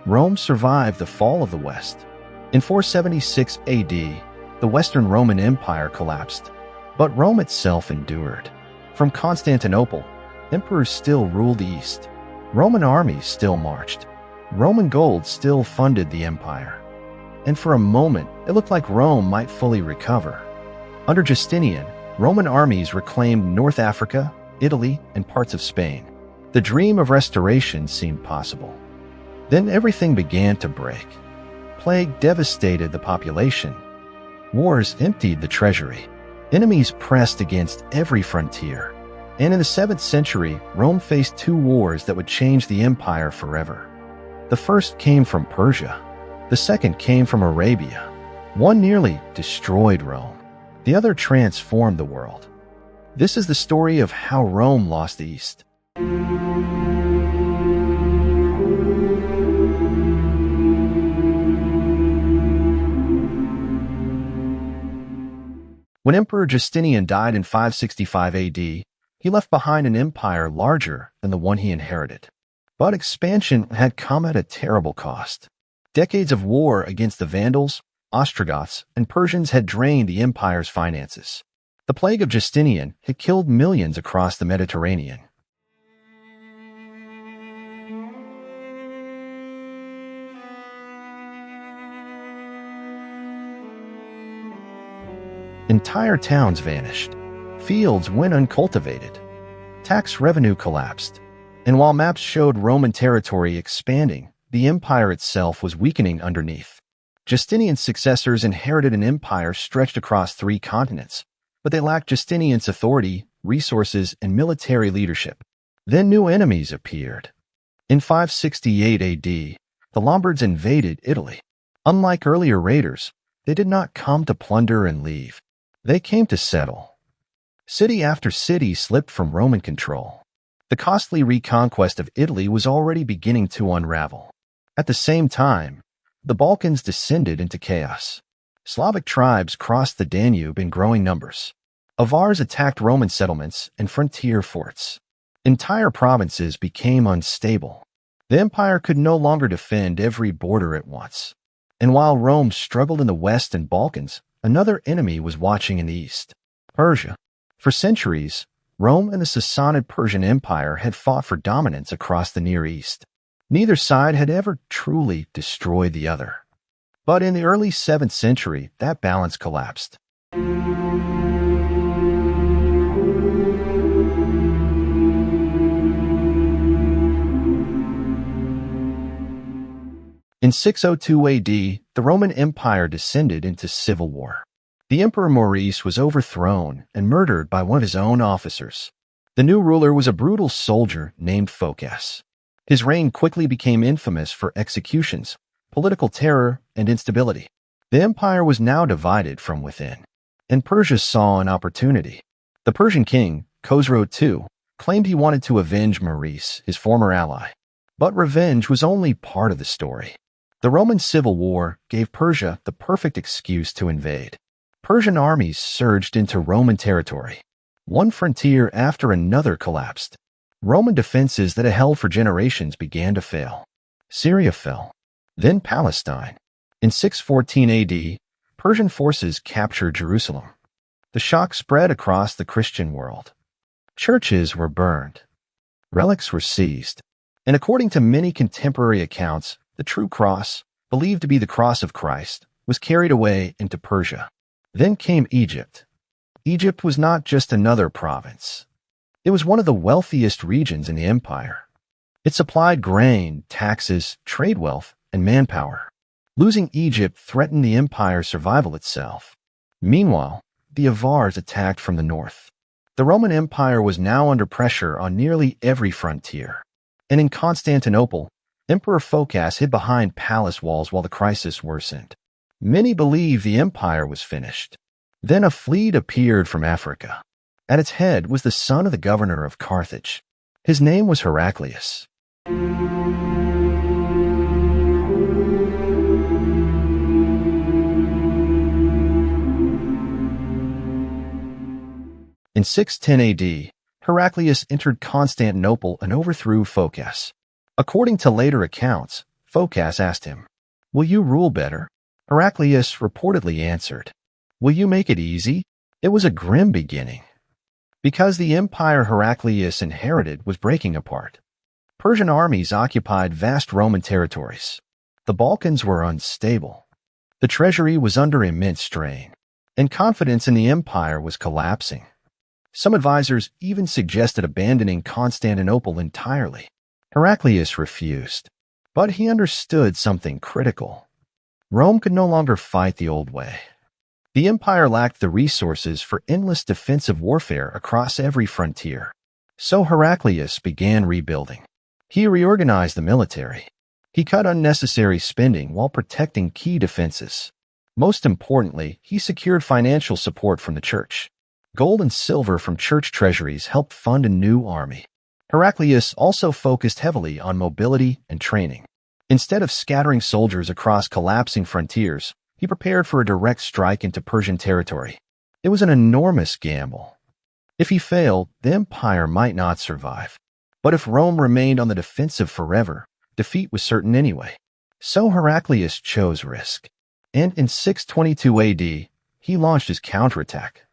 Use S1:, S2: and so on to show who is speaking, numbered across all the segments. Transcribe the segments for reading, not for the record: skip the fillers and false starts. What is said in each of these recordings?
S1: Rome survived the fall of the West. In 476 AD, the Western Roman Empire collapsed, but Rome itself endured. From Constantinople, emperors still ruled the East. Roman armies still marched. Roman gold still funded the empire. And for a moment, it looked like Rome might fully recover. Under Justinian, Roman armies reclaimed North Africa, Italy, and parts of Spain. The dream of restoration seemed possible. Then everything began to break. Plague devastated the population. Wars emptied the treasury. Enemies pressed against every frontier. And in the 7th century, Rome faced two wars that would change the empire forever. The first came from Persia. The second came from Arabia. One nearly destroyed Rome. The other transformed the world. This is the story of how Rome lost the East. When Emperor Justinian died in 565 AD, he left behind an empire larger than the one he inherited. But expansion had come at a terrible cost. Decades of war against the Vandals, Ostrogoths, and Persians had drained the empire's finances. The Plague of Justinian had killed millions across the Mediterranean. Entire towns vanished. Fields went uncultivated. Tax revenue collapsed. And while maps showed Roman territory expanding, the empire itself was weakening underneath. Justinian's successors inherited an empire stretched across 3 continents, but they lacked Justinian's authority, resources, and military leadership. Then new enemies appeared. In 568 AD, the Lombards invaded Italy. Unlike earlier raiders, they did not come to plunder and leave. They came to settle. City after city slipped from Roman control. The costly reconquest of Italy was already beginning to unravel. At the same time, the Balkans descended into chaos. Slavic tribes crossed the Danube in growing numbers. Avars attacked Roman settlements and frontier forts. Entire provinces became unstable. The empire could no longer defend every border at once. And while Rome struggled in the West and Balkans, another enemy was watching in the East, Persia. For centuries, Rome and the Sassanid Persian Empire had fought for dominance across the Near East. Neither side had ever truly destroyed the other. But in the early 7th century, that balance collapsed. In 602 AD, the Roman Empire descended into civil war. The Emperor Maurice was overthrown and murdered by one of his own officers. The new ruler was a brutal soldier named Phocas. His reign quickly became infamous for executions, political terror, and instability. The empire was now divided from within, and Persia saw an opportunity. The Persian king, Khosrow II, claimed he wanted to avenge Maurice, his former ally. But revenge was only part of the story. The Roman Civil War gave Persia the perfect excuse to invade. Persian armies surged into Roman territory. One frontier after another collapsed. Roman defenses that had held for generations began to fail. Syria fell. Then Palestine. In 614 AD, Persian forces captured Jerusalem. The shock spread across the Christian world. Churches were burned. Relics were seized. And according to many contemporary accounts, the true cross, believed to be the cross of Christ, was carried away into Persia. Then came Egypt. Egypt was not just another province. It was one of the wealthiest regions in the empire. It supplied grain, taxes, trade wealth, and manpower. Losing Egypt threatened the empire's survival itself. Meanwhile, the Avars attacked from the north. The Roman Empire was now under pressure on nearly every frontier. And in Constantinople, Emperor Phocas hid behind palace walls while the crisis worsened. Many believed the empire was finished. Then a fleet appeared from Africa. At its head was the son of the governor of Carthage. His name was Heraclius. In 610 AD, Heraclius entered Constantinople and overthrew Phocas. According to later accounts, Phocas asked him, "Will you rule better?" Heraclius reportedly answered, "Will you make it easy?" It was a grim beginning, because the empire Heraclius inherited was breaking apart. Persian armies occupied vast Roman territories. The Balkans were unstable. The treasury was under immense strain, and confidence in the empire was collapsing. Some advisors even suggested abandoning Constantinople entirely. Heraclius refused, but he understood something critical. Rome could no longer fight the old way. The empire lacked the resources for endless defensive warfare across every frontier. So Heraclius began rebuilding. He reorganized the military. He cut unnecessary spending while protecting key defenses. Most importantly, he secured financial support from the church. Gold and silver from church treasuries helped fund a new army. Heraclius also focused heavily on mobility and training. Instead of scattering soldiers across collapsing frontiers, he prepared for a direct strike into Persian territory. It was an enormous gamble. If he failed, the empire might not survive. But if Rome remained on the defensive forever, defeat was certain anyway. So Heraclius chose risk. And in 622 AD, he launched his counterattack.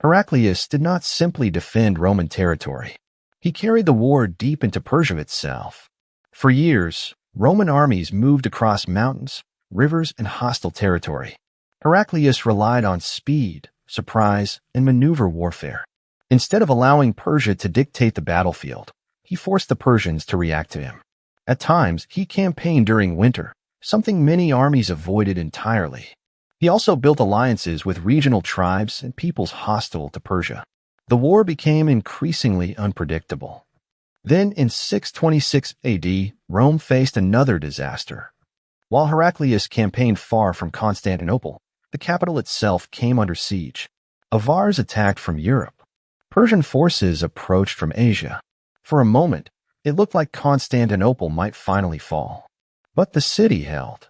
S1: Heraclius did not simply defend Roman territory. He carried the war deep into Persia itself. For years, Roman armies moved across mountains, rivers, and hostile territory. Heraclius relied on speed, surprise, and maneuver warfare. Instead of allowing Persia to dictate the battlefield, he forced the Persians to react to him. At times, he campaigned during winter, something many armies avoided entirely. He also built alliances with regional tribes and peoples hostile to Persia. The war became increasingly unpredictable. Then, in 626 AD, Rome faced another disaster. While Heraclius campaigned far from Constantinople, the capital itself came under siege. Avars attacked from Europe. Persian forces approached from Asia. For a moment, it looked like Constantinople might finally fall. But the city held.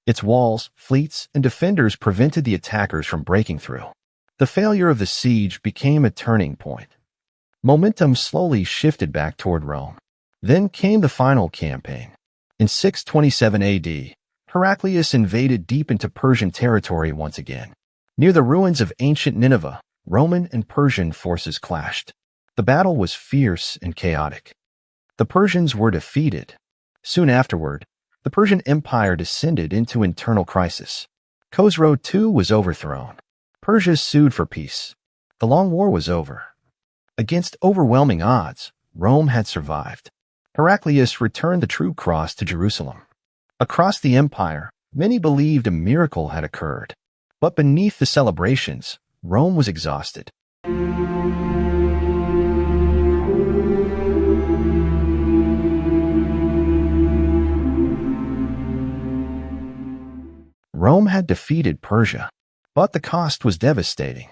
S1: Its walls, fleets, and defenders prevented the attackers from breaking through. The failure of the siege became a turning point. Momentum slowly shifted back toward Rome. Then came the final campaign. In 627 AD, Heraclius invaded deep into Persian territory once again. Near the ruins of ancient Nineveh, Roman and Persian forces clashed. The battle was fierce and chaotic. The Persians were defeated. Soon afterward, the Persian Empire descended into internal crisis. Khosrow too was overthrown. Persia sued for peace. The long war was over. Against overwhelming odds, Rome had survived. Heraclius returned the true cross to Jerusalem. Across the empire, many believed a miracle had occurred. But beneath the celebrations, Rome was exhausted. Rome had defeated Persia, but the cost was devastating.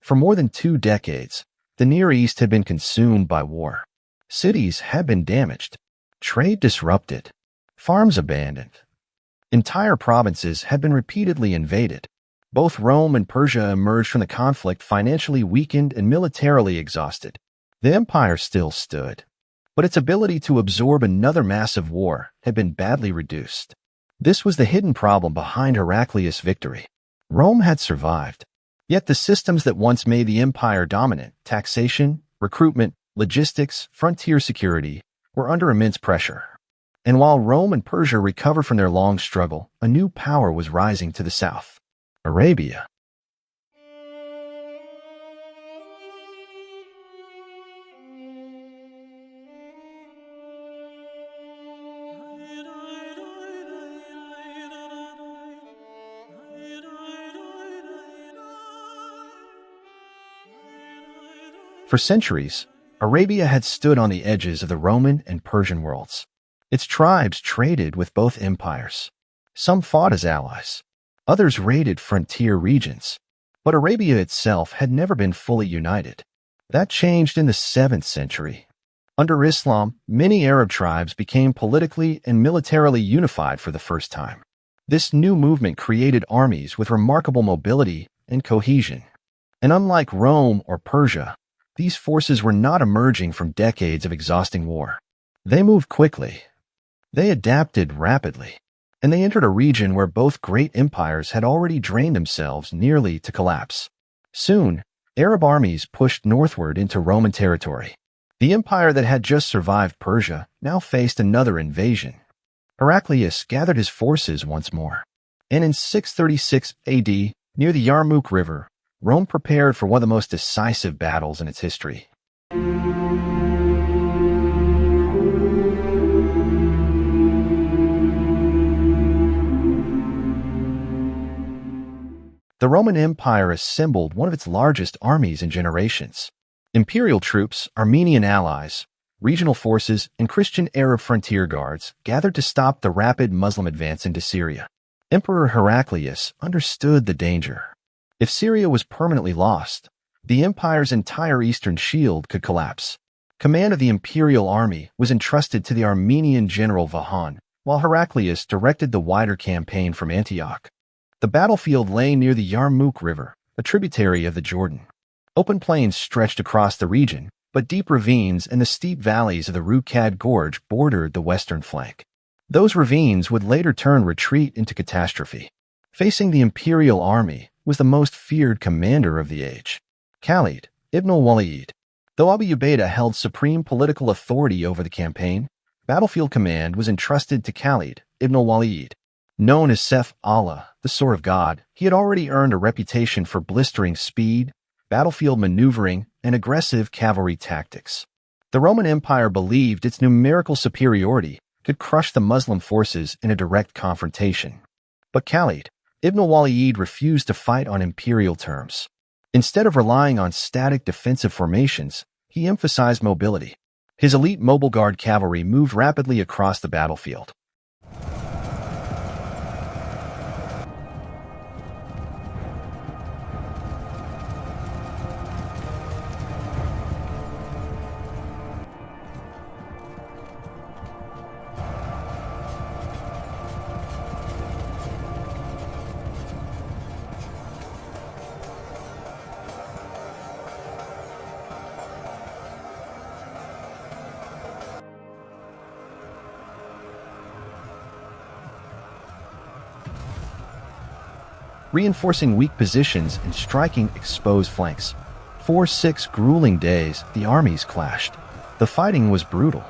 S1: For more than 2 decades, the Near East had been consumed by war. Cities had been damaged, trade disrupted, farms abandoned. Entire provinces had been repeatedly invaded. Both Rome and Persia emerged from the conflict financially weakened and militarily exhausted. The empire still stood, but its ability to absorb another massive war had been badly reduced. This was the hidden problem behind Heraclius' victory. Rome had survived, yet the systems that once made the empire dominant, taxation, recruitment, logistics, frontier security, were under immense pressure. And while Rome and Persia recovered from their long struggle, a new power was rising to the south. Arabia. For centuries, Arabia had stood on the edges of the Roman and Persian worlds. Its tribes traded with both empires. Some fought as allies. Others raided frontier regions. But Arabia itself had never been fully united. That changed in the 7th century. Under Islam, many Arab tribes became politically and militarily unified for the first time. This new movement created armies with remarkable mobility and cohesion. And unlike Rome or Persia, these forces were not emerging from decades of exhausting war. They moved quickly. They adapted rapidly. And they entered a region where both great empires had already drained themselves nearly to collapse. Soon, Arab armies pushed northward into Roman territory. The empire that had just survived Persia now faced another invasion. Heraclius gathered his forces once more. And in 636 AD, near the Yarmouk River, Rome prepared for one of the most decisive battles in its history. The Roman Empire assembled one of its largest armies in generations. Imperial troops, Armenian allies, regional forces, and Christian Arab frontier guards gathered to stop the rapid Muslim advance into Syria. Emperor Heraclius understood the danger. If Syria was permanently lost, the empire's entire eastern shield could collapse. Command of the imperial army was entrusted to the Armenian general Vahan, while Heraclius directed the wider campaign from Antioch. The battlefield lay near the Yarmouk River, a tributary of the Jordan. Open plains stretched across the region, but deep ravines and the steep valleys of the Rukad Gorge bordered the western flank. Those ravines would later turn retreat into catastrophe. Facing the imperial army was the most feared commander of the age, Khalid ibn Walid. Though Abu Ubaidah held supreme political authority over the campaign, battlefield command was entrusted to Khalid ibn Walid. Known as Sef Allah, the Sword of God, he had already earned a reputation for blistering speed, battlefield maneuvering, and aggressive cavalry tactics. The Roman Empire believed its numerical superiority could crush the Muslim forces in a direct confrontation. But Khalid ibn Walid refused to fight on imperial terms. Instead of relying on static defensive formations, he emphasized mobility. His elite mobile guard cavalry moved rapidly across the battlefield. Reinforcing weak positions and striking exposed flanks. For 6 grueling days, the armies clashed. The fighting was brutal.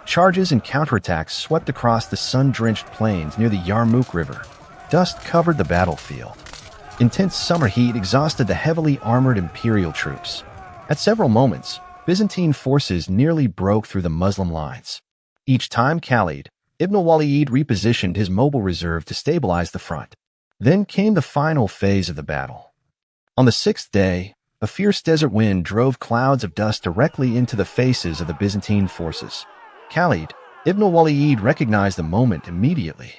S1: Charges and counterattacks swept across the sun-drenched plains near the Yarmouk River. Dust covered the battlefield. Intense summer heat exhausted the heavily armored imperial troops. At several moments, Byzantine forces nearly broke through the Muslim lines. Each time Khalid ibn Walid repositioned his mobile reserve to stabilize the front. Then came the final phase of the battle. On the 6th day, a fierce desert wind drove clouds of dust directly into the faces of the Byzantine forces. Khalid ibn Walid recognized the moment immediately.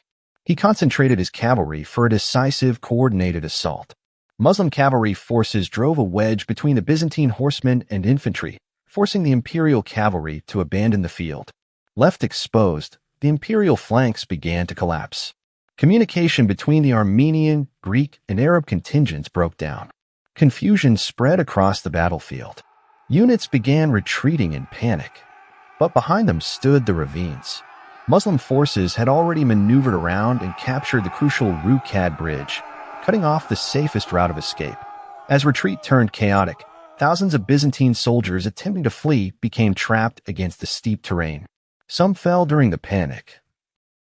S1: He concentrated his cavalry for a decisive, coordinated assault. Muslim cavalry forces drove a wedge between the Byzantine horsemen and infantry, forcing the imperial cavalry to abandon the field. Left exposed, the imperial flanks began to collapse. Communication between the Armenian, Greek, and Arab contingents broke down. Confusion spread across the battlefield. Units began retreating in panic. But behind them stood the ravines. Muslim forces had already maneuvered around and captured the crucial Rukad Bridge, cutting off the safest route of escape. As retreat turned chaotic, thousands of Byzantine soldiers attempting to flee became trapped against the steep terrain. Some fell during the panic.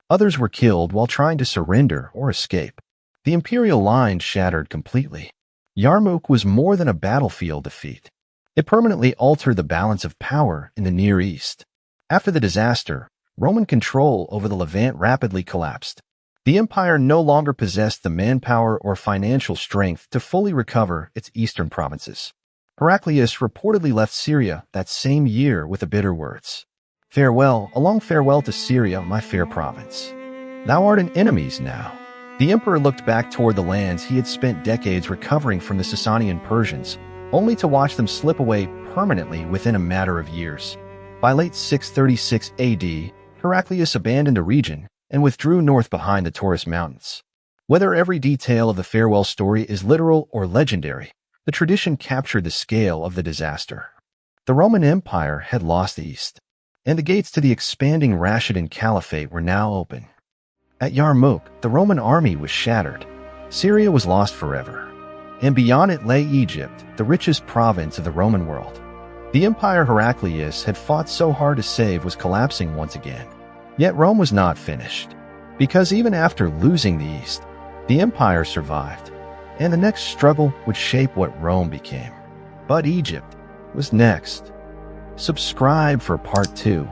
S1: Others were killed while trying to surrender or escape. The imperial line shattered completely. Yarmouk was more than a battlefield defeat. It permanently altered the balance of power in the Near East. After the disaster, Roman control over the Levant rapidly collapsed. The empire no longer possessed the manpower or financial strength to fully recover its eastern provinces. Heraclius reportedly left Syria that same year with the bitter words, "Farewell, a long farewell to Syria, my fair province. Thou art in enemies now." The emperor looked back toward the lands he had spent decades recovering from the Sasanian Persians, only to watch them slip away permanently within a matter of years. By late 636 AD, Heraclius abandoned the region and withdrew north behind the Taurus Mountains. Whether every detail of the farewell story is literal or legendary, the tradition captured the scale of the disaster. The Roman Empire had lost the East, and the gates to the expanding Rashidun Caliphate were now open. At Yarmouk, the Roman army was shattered. Syria was lost forever, and beyond it lay Egypt, the richest province of the Roman world. The empire Heraclius had fought so hard to save was collapsing once again. Yet Rome was not finished, because even after losing the East, the empire survived, and the next struggle would shape what Rome became. But Egypt was next. Subscribe for Part 2,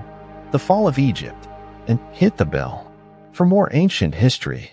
S1: The Fall of Egypt, and hit the bell for more ancient history.